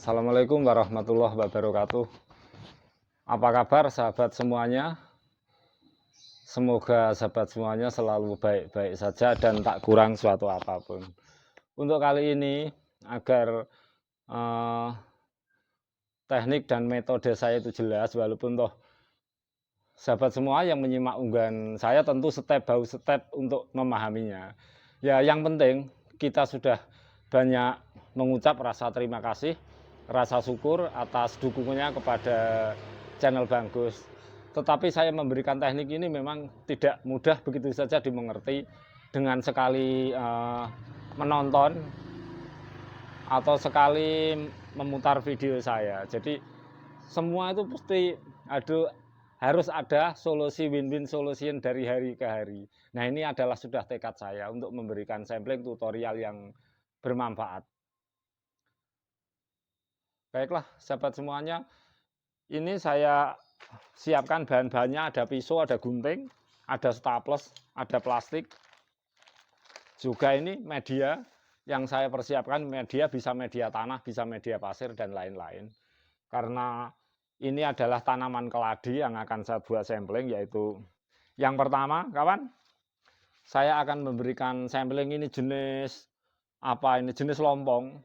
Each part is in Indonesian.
Assalamualaikum warahmatullahi wabarakatuh. Apa kabar sahabat semuanya? Semoga sahabat semuanya selalu baik-baik saja dan tak kurang suatu apapun. Untuk kali ini, agar teknik dan metode saya itu jelas, walaupun toh sahabat semua yang menyimak unggahan saya tentu step by step untuk memahaminya. Ya, yang penting kita sudah banyak mengucap rasa terima kasih, rasa syukur atas dukungannya kepada channel Bagus. Tetapi saya memberikan teknik ini memang tidak mudah begitu saja dimengerti. Dengan sekali menonton atau sekali memutar video saya. Jadi semua itu pasti harus ada solusi win-win solution dari hari ke hari. Nah, ini adalah sudah tekad saya untuk memberikan sampling tutorial yang bermanfaat. Baiklah, sahabat semuanya, ini saya siapkan bahan-bahannya, ada pisau, ada gunting, ada staples, ada plastik. Juga ini media yang saya persiapkan, media bisa media tanah, bisa media pasir, dan lain-lain. Karena ini adalah tanaman keladi yang akan saya buat sampling, yaitu yang pertama, kawan, saya akan memberikan sampling ini jenis apa ini, jenis lompong.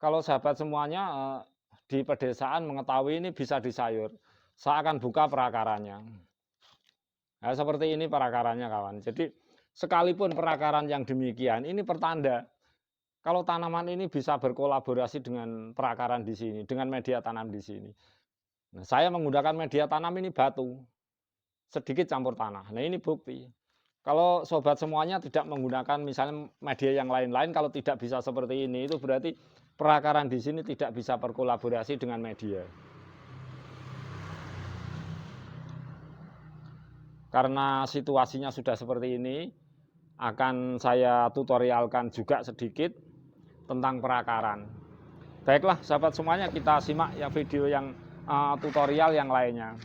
Kalau sahabat semuanya di pedesaan mengetahui ini bisa di sayur, saya akan buka perakarannya. Nah, seperti ini perakarannya, kawan. Jadi sekalipun perakaran yang demikian, ini pertanda kalau tanaman ini bisa berkolaborasi dengan perakaran di sini, dengan media tanam di sini. Nah, saya menggunakan media tanam ini batu, sedikit campur tanah. Nah, ini bukti. Kalau sobat semuanya tidak menggunakan misalnya media yang lain-lain, kalau tidak bisa seperti ini, itu berarti perakaran di sini tidak bisa berkolaborasi dengan media. Karena situasinya sudah seperti ini, akan saya tutorialkan juga sedikit tentang perakaran. Baiklah sahabat semuanya, kita simak ya video yang tutorial yang lainnya.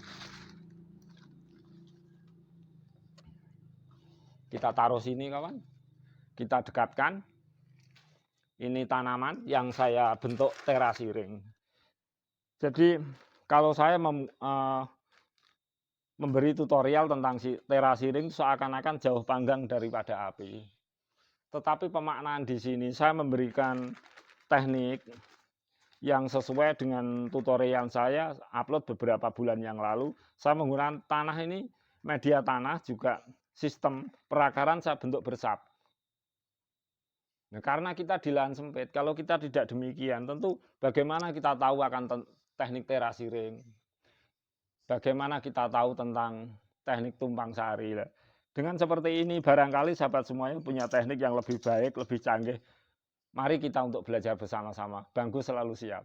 Kita taruh sini, kawan. Kita dekatkan. Ini tanaman yang saya bentuk terasi ring. Jadi kalau saya memberi tutorial tentang terasi ring, seakan-akan jauh panggang daripada api. Tetapi pemaknaan di sini saya memberikan teknik yang sesuai dengan tutorial saya upload beberapa bulan yang lalu. Saya menggunakan tanah ini, media tanah, juga sistem perakaran saya bentuk bersab. Nah, karena kita di lahan sempit, kalau kita tidak demikian, tentu bagaimana kita tahu akan teknik terasi ring? Bagaimana kita tahu tentang teknik tumpang sari? Dengan seperti ini, barangkali sahabat semuanya punya teknik yang lebih baik, lebih canggih. Mari kita untuk belajar bersama-sama. Bagus selalu siap.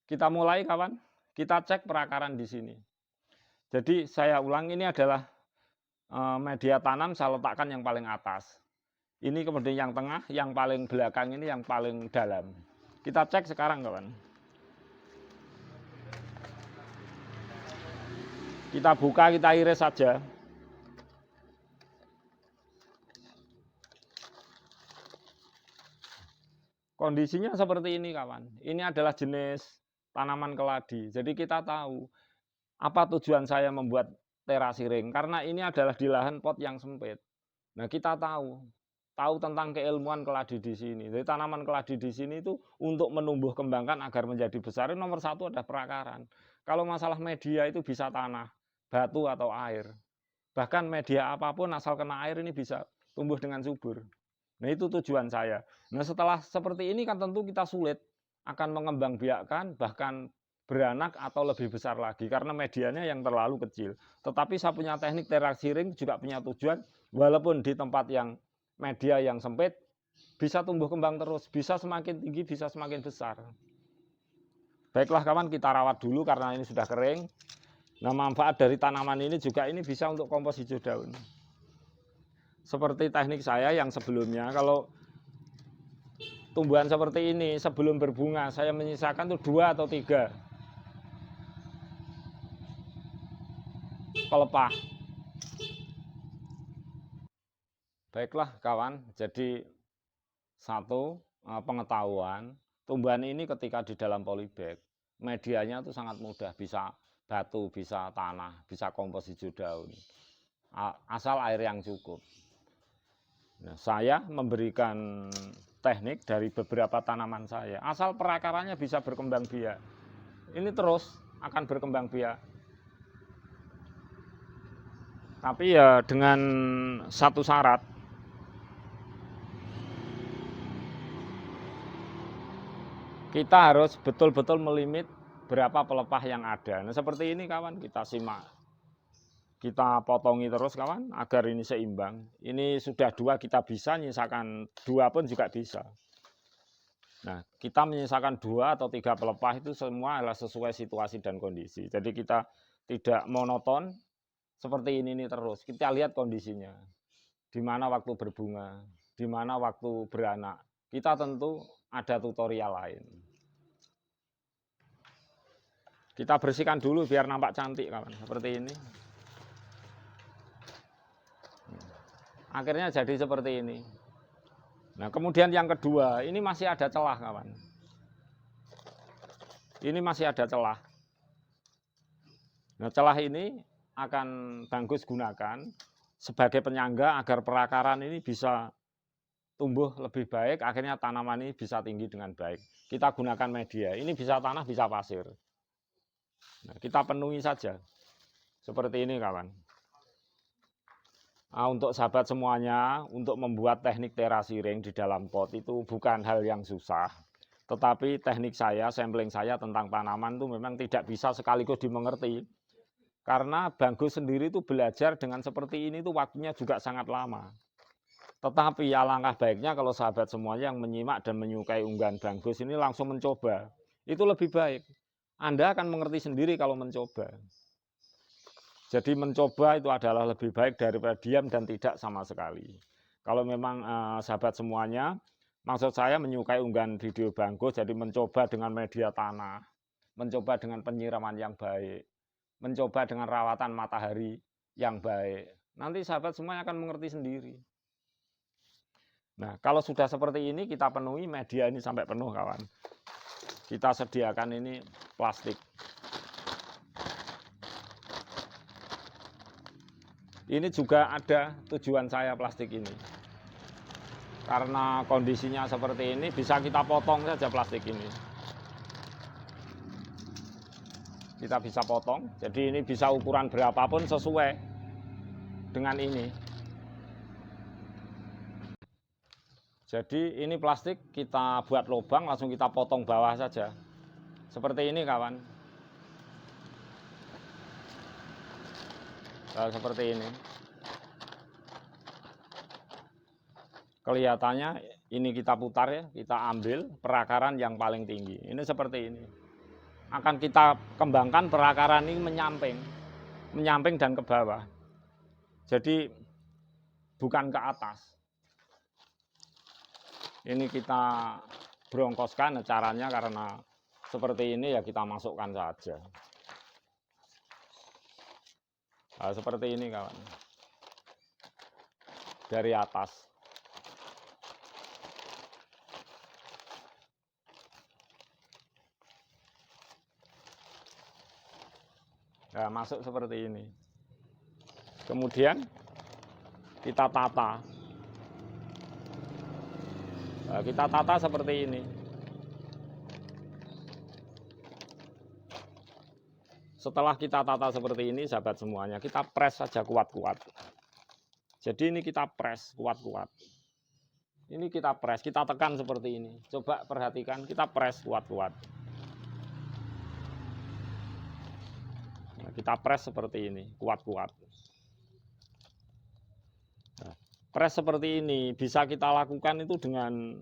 Kita mulai, kawan. Kita cek perakaran di sini. Jadi saya ulang, ini adalah media tanam, saya letakkan yang paling atas. Ini kemudian yang tengah, yang paling belakang ini yang paling dalam. Kita cek sekarang, kawan. Kita buka, kita iris saja. Kondisinya seperti ini, kawan. Ini adalah jenis tanaman keladi. Jadi kita tahu apa tujuan saya membuat terasi ring. Karena ini adalah di lahan pot yang sempit. Nah, kita tahu tentang keilmuan keladi di sini. Jadi tanaman keladi di sini itu untuk menumbuh kembangkan agar menjadi besar, nomor satu ada perakaran. Kalau masalah media itu bisa tanah, batu atau air. Bahkan media apapun asal kena air ini bisa tumbuh dengan subur. Nah, itu tujuan saya. Nah, setelah seperti ini kan tentu kita sulit akan mengembangbiakkan, bahkan beranak atau lebih besar lagi karena medianya yang terlalu kecil. Tetapi saya punya teknik terasi ring juga punya tujuan, walaupun di tempat yang media yang sempit bisa tumbuh kembang terus, bisa semakin tinggi, bisa semakin besar. Baiklah kawan, kita rawat dulu karena ini sudah kering. Nah, manfaat dari tanaman ini juga ini bisa untuk kompos hijau daun. Seperti teknik saya yang sebelumnya, kalau tumbuhan seperti ini sebelum berbunga saya menyisakan tuh 2 atau 3 pelepah. Baiklah kawan, jadi satu pengetahuan Tumbuhan ini ketika di dalam polybag, medianya itu sangat mudah, bisa batu, bisa tanah, bisa kompos hijau daun, asal air yang cukup. Nah, saya memberikan teknik dari beberapa tanaman saya, asal perakarannya bisa berkembang biak. Ini terus akan berkembang biak. Tapi ya dengan satu syarat, kita harus betul-betul melimit berapa pelepah yang ada. Nah, seperti ini kawan, kita simak. Kita potongi terus kawan, agar ini seimbang. Ini sudah 2 kita bisa, nyisakan 2 pun juga bisa. Nah, kita menyisakan 2 atau 3 pelepah itu semua adalah sesuai situasi dan kondisi. Jadi kita tidak monoton seperti ini terus. Kita lihat kondisinya. Di mana waktu berbunga, di mana waktu beranak. Kita tentu ada tutorial lain. Kita bersihkan dulu biar nampak cantik kawan, seperti ini. Akhirnya jadi seperti ini. Nah, kemudian yang kedua, ini masih ada celah kawan. Ini masih ada celah. Nah, celah ini akan Banggus gunakan sebagai penyangga agar perakaran ini bisa tumbuh lebih baik, akhirnya tanaman ini bisa tinggi dengan baik. Kita gunakan media, ini bisa tanah, bisa pasir. Nah, kita penuhi saja. Seperti ini kawan. Nah, untuk sahabat semuanya, untuk membuat teknik terasiring di dalam pot itu bukan hal yang susah. Tetapi teknik saya, sampling saya tentang tanaman itu memang tidak bisa sekaligus dimengerti. Karena Banggus sendiri itu belajar dengan seperti ini itu waktunya juga sangat lama. Tetapi alangkah baiknya kalau sahabat semuanya yang menyimak dan menyukai unggahan Banggus ini langsung mencoba. Itu lebih baik. Anda akan mengerti sendiri kalau mencoba. Jadi mencoba itu adalah lebih baik daripada diam dan tidak sama sekali. Kalau memang sahabat semuanya, maksud saya menyukai unggahan video Banggus, jadi mencoba dengan media tanah, mencoba dengan penyiraman yang baik, mencoba dengan rawatan matahari yang baik. Nanti sahabat semuanya akan mengerti sendiri. Nah, kalau sudah seperti ini kita penuhi media ini sampai penuh kawan. Kita sediakan ini plastik. Ini juga ada tujuan saya plastik ini. Karena kondisinya seperti ini, bisa kita potong saja plastik ini. Kita bisa potong, jadi ini bisa ukuran berapapun sesuai dengan ini. Jadi ini plastik kita buat lubang, langsung kita potong bawah saja. Seperti ini kawan. Nah, seperti ini. Kelihatannya ini kita putar ya, kita ambil perakaran yang paling tinggi. Ini seperti ini. Akan kita kembangkan perakaran ini menyamping dan ke bawah. Jadi bukan ke atas. Ini kita brongkoskan caranya karena seperti ini ya kita masukkan saja. Nah, seperti ini kawan. Dari atas. Nah, masuk seperti ini. Kemudian kita tata. Nah, kita tata seperti ini. Setelah kita tata seperti ini, sahabat semuanya, kita press saja kuat-kuat. Jadi ini kita press kuat-kuat. Ini kita press, kita tekan seperti ini. Coba perhatikan, kita press kuat-kuat. Nah, kita press seperti ini, kuat-kuat. Nah, press seperti ini bisa kita lakukan itu dengan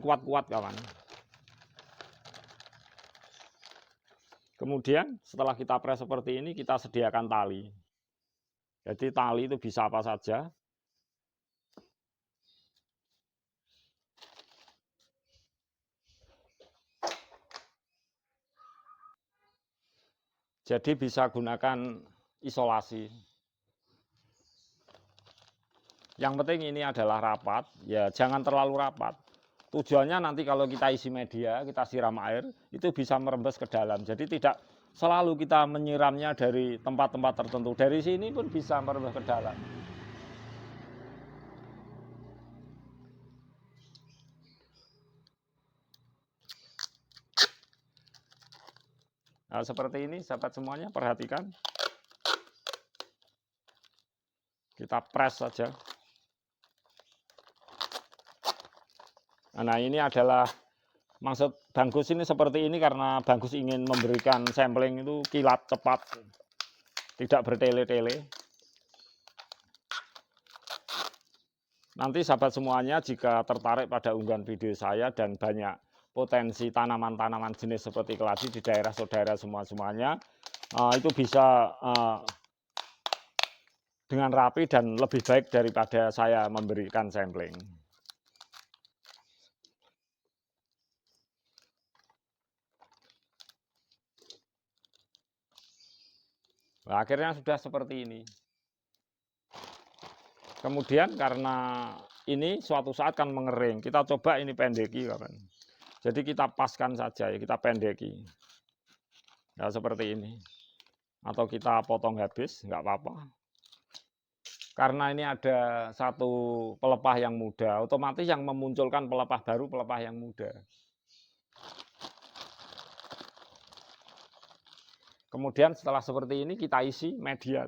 kuat-kuat kawan. Kemudian setelah kita press seperti ini, kita sediakan tali. Jadi tali itu bisa apa saja. Jadi bisa gunakan isolasi. Yang penting ini adalah rapat, ya jangan terlalu rapat. Tujuannya nanti kalau kita isi media, kita siram air, itu bisa merembes ke dalam. Jadi tidak selalu kita menyiramnya dari tempat-tempat tertentu. Dari sini pun bisa merembes ke dalam. Nah, seperti ini sahabat semuanya, perhatikan. Kita press saja. Nah, ini adalah maksud Bang Gus ini seperti ini karena Bang Gus ingin memberikan sampling itu kilat, cepat, tidak bertele-tele. Nanti sahabat semuanya jika tertarik pada unggahan video saya dan banyak potensi tanaman-tanaman jenis seperti keladi di daerah saudara semuanya, itu bisa dengan rapi dan lebih baik daripada saya memberikan sampling. Nah, akhirnya sudah seperti ini. Kemudian karena ini suatu saat kan mengering, kita coba ini pendeki kawan. Jadi kita paskan saja ya, kita pendeki. Ya seperti ini. Atau kita potong habis, nggak apa-apa. Karena ini ada satu pelepah yang muda, otomatis yang memunculkan pelepah baru, pelepah yang muda. Kemudian setelah seperti ini kita isi media.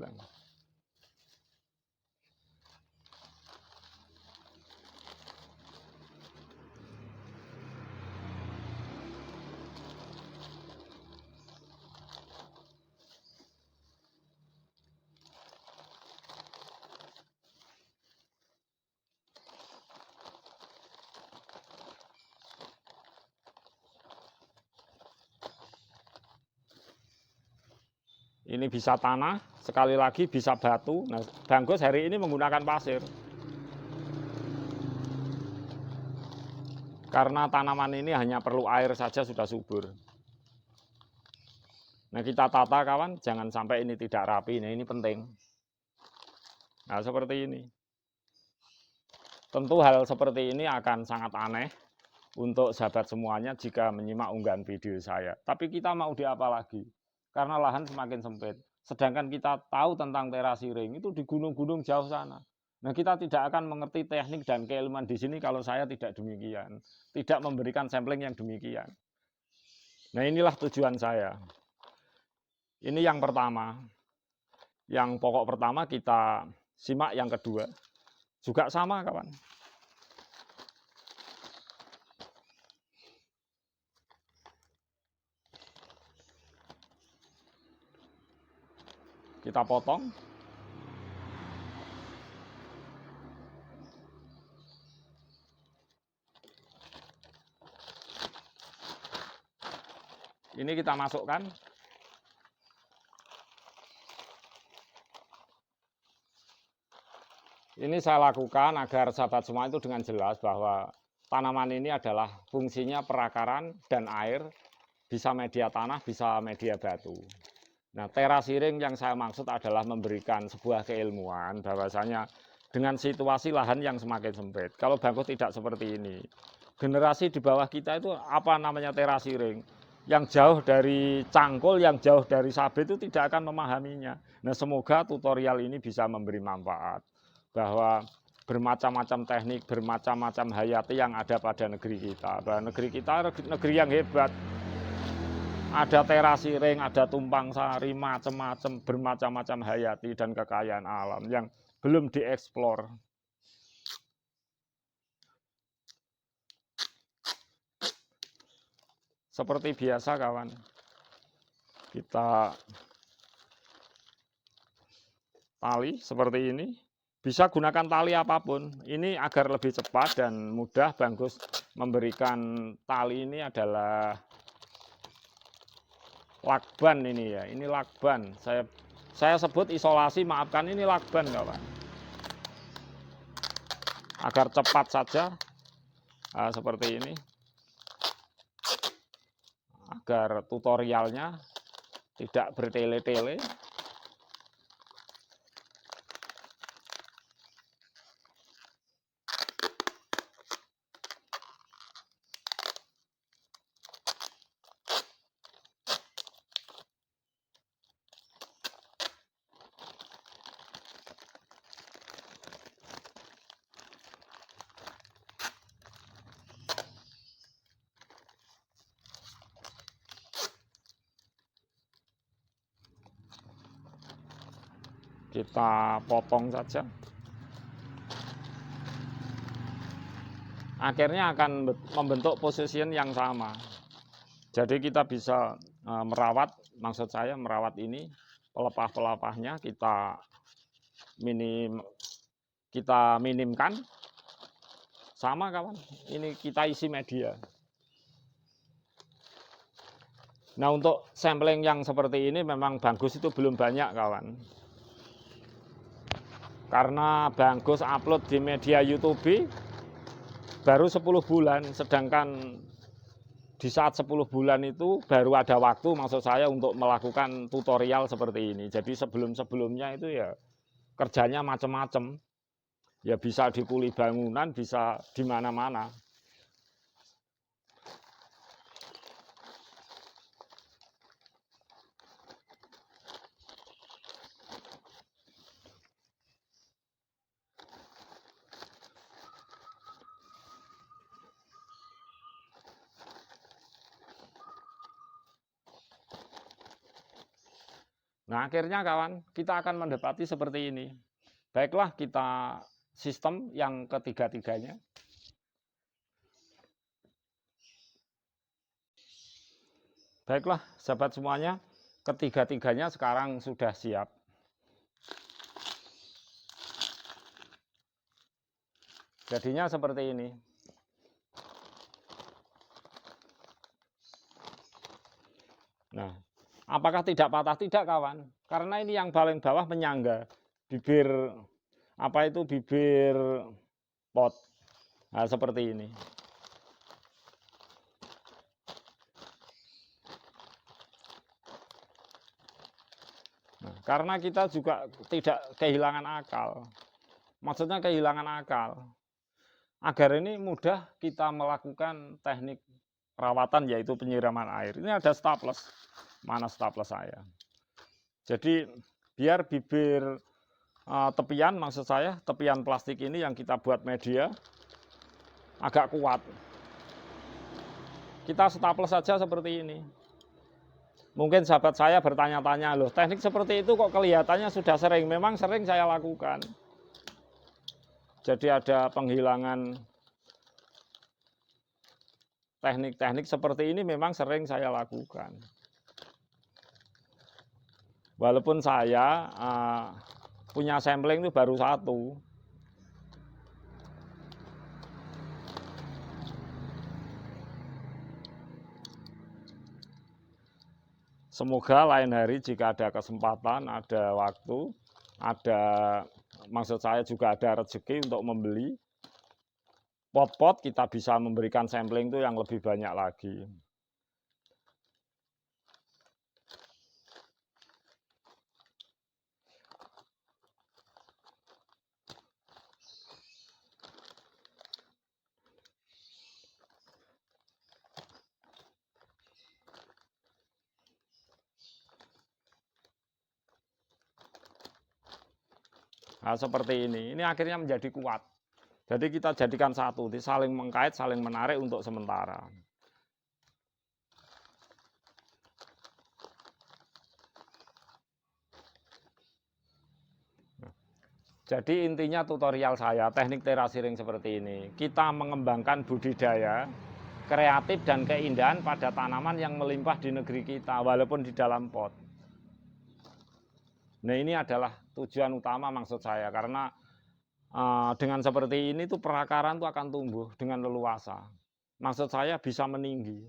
Ini bisa tanah, sekali lagi bisa batu. Nah, Bang Gus hari ini menggunakan pasir. Karena tanaman ini hanya perlu air saja sudah subur. Nah, kita tata kawan, jangan sampai ini tidak rapi. Nah, ini penting. Nah, seperti ini. Tentu hal seperti ini akan sangat aneh untuk sahabat semuanya jika menyimak unggahan video saya. Tapi kita mau diapa lagi? Karena lahan semakin sempit. Sedangkan kita tahu tentang terasiring itu di gunung-gunung jauh sana. Nah, kita tidak akan mengerti teknik dan keilmuan di sini kalau saya tidak demikian. Tidak memberikan sampling yang demikian. Nah, inilah tujuan saya. Ini yang pertama. Yang pokok pertama kita simak yang kedua. Juga sama kawan. Kita potong. Ini kita masukkan. Ini saya lakukan agar sahabat semua itu dengan jelas bahwa tanaman ini adalah fungsinya perakaran dan air, bisa media tanah, bisa media batu. Nah, terasiring yang saya maksud adalah memberikan sebuah keilmuan bahwasanya dengan situasi lahan yang semakin sempit. Kalau Bang Gus tidak seperti ini. Generasi di bawah kita itu apa namanya terasiring? Yang jauh dari cangkul, yang jauh dari sabit itu tidak akan memahaminya. Nah, semoga tutorial ini bisa memberi manfaat. Bahwa bermacam-macam teknik, bermacam-macam hayati yang ada pada negeri kita. Bahwa negeri kita negeri yang hebat. Ada terasiring, ada tumpang sari, macam-macam, bermacam-macam hayati dan kekayaan alam yang belum dieksplor. Seperti biasa kawan, kita tali seperti ini. Bisa gunakan tali apapun. Ini agar lebih cepat dan mudah. Bang Gus memberikan tali ini adalah lakban ini ya. Ini lakban. Saya sebut isolasi, maafkan ini lakban kawan. Agar cepat saja. Nah, seperti ini. Agar tutorialnya tidak bertele-tele. Kita potong saja. Akhirnya akan membentuk position yang sama. Jadi kita bisa merawat, maksud saya merawat ini pelepah-pelepahnya kita minimkan. Sama kawan, ini kita isi media. Nah untuk sampling yang seperti ini memang bagus itu belum banyak kawan. Karena bagus upload di media YouTube baru 10 bulan, sedangkan di saat 10 bulan itu baru ada waktu maksud saya untuk melakukan tutorial seperti ini. Jadi sebelum-sebelumnya itu ya kerjanya macam-macam. Ya bisa di kuli bangunan, bisa di mana-mana. Nah akhirnya kawan, kita akan mendapati seperti ini. Baiklah kita sistem yang ketiga-tiganya. Baiklah sahabat semuanya, ketiga-tiganya sekarang sudah siap. Jadinya seperti ini. Nah, apakah tidak patah? Tidak kawan, karena ini yang paling bawah menyangga bibir bibir pot. Nah, seperti ini. Nah, karena kita juga tidak kehilangan akal. Maksudnya kehilangan akal. Agar ini mudah kita melakukan teknik perawatan yaitu penyiraman air. Ini ada staples. Mana staples saya? Jadi biar bibir tepian, maksud saya tepian plastik ini yang kita buat media agak kuat. Kita staples saja seperti ini. Mungkin sahabat saya bertanya-tanya, loh teknik seperti itu kok kelihatannya sudah sering. Memang sering saya lakukan. Jadi ada penghilangan teknik-teknik seperti ini memang sering saya lakukan. Walaupun saya punya sampling itu baru satu. Semoga lain hari jika ada kesempatan, ada waktu, maksud saya juga ada rezeki untuk membeli pot-pot, kita bisa memberikan sampling itu yang lebih banyak lagi. Nah, seperti ini akhirnya menjadi kuat. Jadi kita jadikan satu, saling mengkait, saling menarik untuk sementara. Jadi intinya tutorial saya, teknik terasiring seperti ini. Kita mengembangkan budidaya, kreatif dan keindahan pada tanaman yang melimpah di negeri kita, walaupun di dalam pot. Nah ini adalah tujuan utama maksud saya, karena dengan seperti ini tuh perakaran tuh akan tumbuh dengan leluasa. Maksud saya bisa meninggi.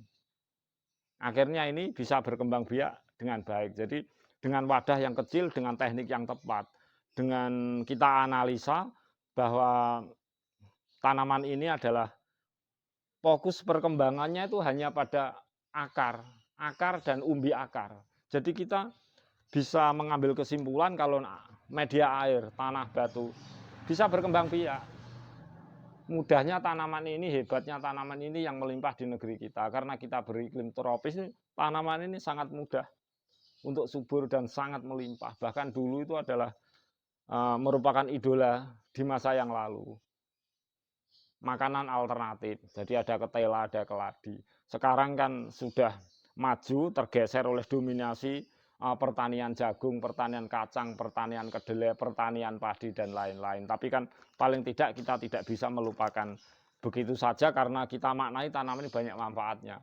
Akhirnya ini bisa berkembang biak dengan baik. Jadi dengan wadah yang kecil, dengan teknik yang tepat, dengan kita analisa bahwa tanaman ini adalah fokus perkembangannya itu hanya pada akar dan umbi akar. Jadi kita bisa mengambil kesimpulan kalau media air, tanah, batu bisa berkembang biak. Mudahnya tanaman ini, hebatnya tanaman ini yang melimpah di negeri kita. Karena kita beriklim tropis, tanaman ini sangat mudah untuk subur dan sangat melimpah. Bahkan dulu itu adalah merupakan idola di masa yang lalu. Makanan alternatif, jadi ada ketela, ada keladi. Sekarang kan sudah maju, tergeser oleh dominasi pertanian jagung, pertanian kacang, pertanian kedelai, pertanian padi, dan lain-lain. Tapi kan paling tidak kita tidak bisa melupakan begitu saja karena kita maknai tanaman ini banyak manfaatnya.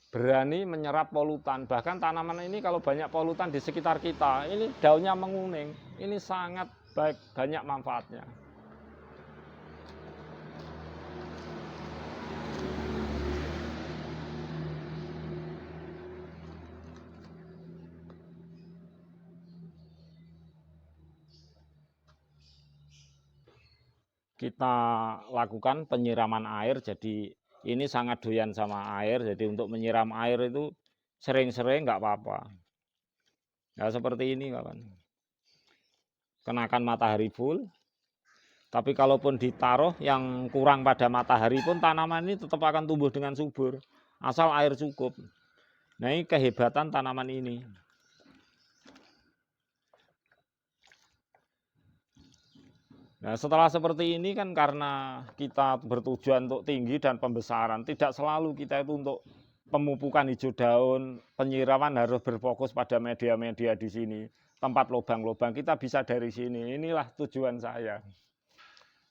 Berani menyerap polutan, bahkan tanaman ini kalau banyak polutan di sekitar kita, ini daunnya menguning, ini sangat baik, banyak manfaatnya. Kita lakukan penyiraman air, jadi ini sangat doyan sama air, jadi untuk menyiram air itu sering-sering nggak apa-apa. Nah seperti ini kawan, kenakan matahari full, tapi kalaupun ditaruh yang kurang pada matahari pun tanaman ini tetap akan tumbuh dengan subur, asal air cukup. Nah ini kehebatan tanaman ini. Nah setelah seperti ini kan karena kita bertujuan untuk tinggi dan pembesaran, tidak selalu kita itu untuk pemupukan hijau daun, penyiraman harus berfokus pada media-media di sini, tempat lubang-lubang, kita bisa dari sini, inilah tujuan saya.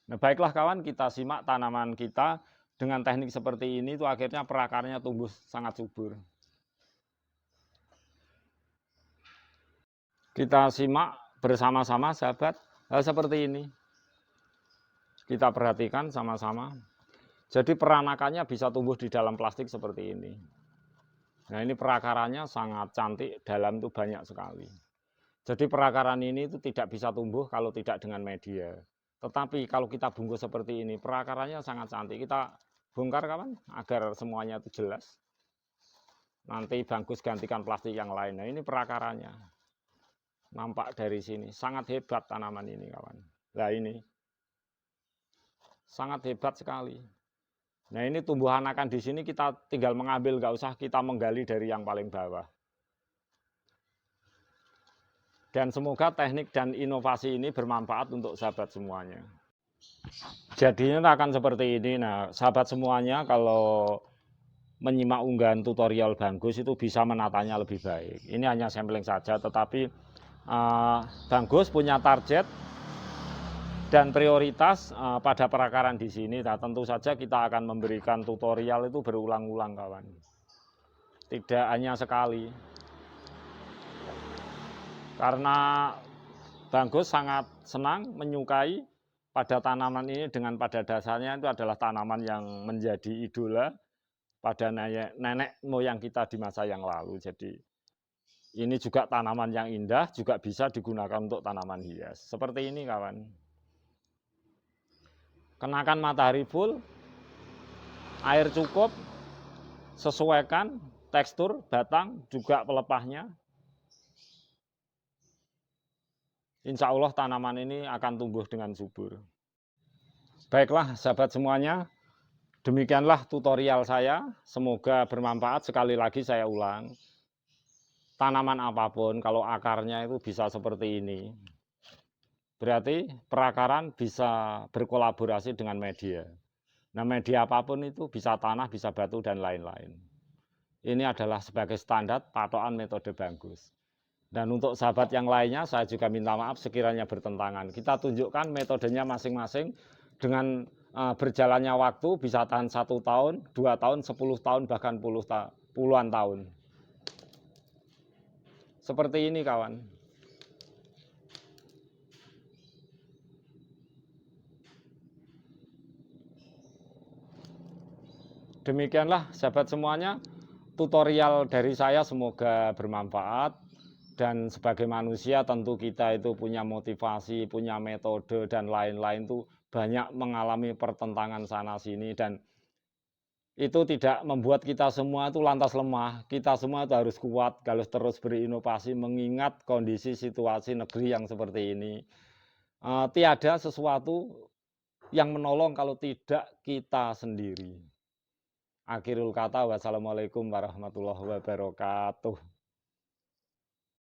Nah baiklah kawan, kita simak tanaman kita dengan teknik seperti ini itu akhirnya perakarnya tumbuh sangat subur. Kita simak bersama-sama sahabat, hal seperti ini. Kita perhatikan sama-sama. Jadi peranakannya bisa tumbuh di dalam plastik seperti ini. Nah ini perakarannya sangat cantik, dalam itu banyak sekali. Jadi perakaran ini itu tidak bisa tumbuh kalau tidak dengan media. Tetapi kalau kita bungkus seperti ini, perakarannya sangat cantik. Kita bongkar kawan, agar semuanya itu jelas. Nanti bungkus gantikan plastik yang lain. Nah ini perakarannya. Nampak dari sini, sangat hebat tanaman ini kawan. Nah ini. Sangat hebat sekali. Nah ini tumbuhan akan di sini kita tinggal mengambil, nggak usah kita menggali dari yang paling bawah. Dan semoga teknik dan inovasi ini bermanfaat untuk sahabat semuanya. Jadinya akan seperti ini. Nah sahabat semuanya kalau menyimak unggahan tutorial Banggus itu bisa menatanya lebih baik. Ini hanya sampling saja, tetapi Banggus punya target dan prioritas pada perakaran di sini. Nah, tentu saja kita akan memberikan tutorial itu berulang-ulang kawan. Tidak hanya sekali. Karena Banggus sangat senang, menyukai pada tanaman ini, dengan pada dasarnya itu adalah tanaman yang menjadi idola pada nenek moyang kita di masa yang lalu. Jadi ini juga tanaman yang indah, juga bisa digunakan untuk tanaman hias. Seperti ini kawan. Kenakan matahari full, air cukup, sesuaikan tekstur batang juga pelepahnya. Insya Allah tanaman ini akan tumbuh dengan subur. Baiklah sahabat semuanya, demikianlah tutorial saya. Semoga bermanfaat. Sekali lagi saya ulang, tanaman apapun kalau akarnya itu bisa seperti ini, berarti perakaran bisa berkolaborasi dengan media. Nah media apapun itu bisa tanah, bisa batu, dan lain-lain. Ini adalah sebagai standar patokan metode Banggus. Dan untuk sahabat yang lainnya saya juga minta maaf sekiranya bertentangan. Kita tunjukkan metodenya masing-masing dengan berjalannya waktu bisa tahan 1 tahun, 2 tahun, 10 tahun, bahkan puluhan tahun. Seperti ini kawan. Demikianlah sahabat semuanya, tutorial dari saya semoga bermanfaat. Dan sebagai manusia tentu kita itu punya motivasi, punya metode, dan lain-lain itu banyak mengalami pertentangan sana sini. Dan itu tidak membuat kita semua itu lantas lemah. Kita semua itu harus kuat, harus terus berinovasi mengingat kondisi situasi negeri yang seperti ini. Tiada sesuatu yang menolong kalau tidak kita sendiri. Akhirul kata, wassalamualaikum warahmatullahi wabarakatuh.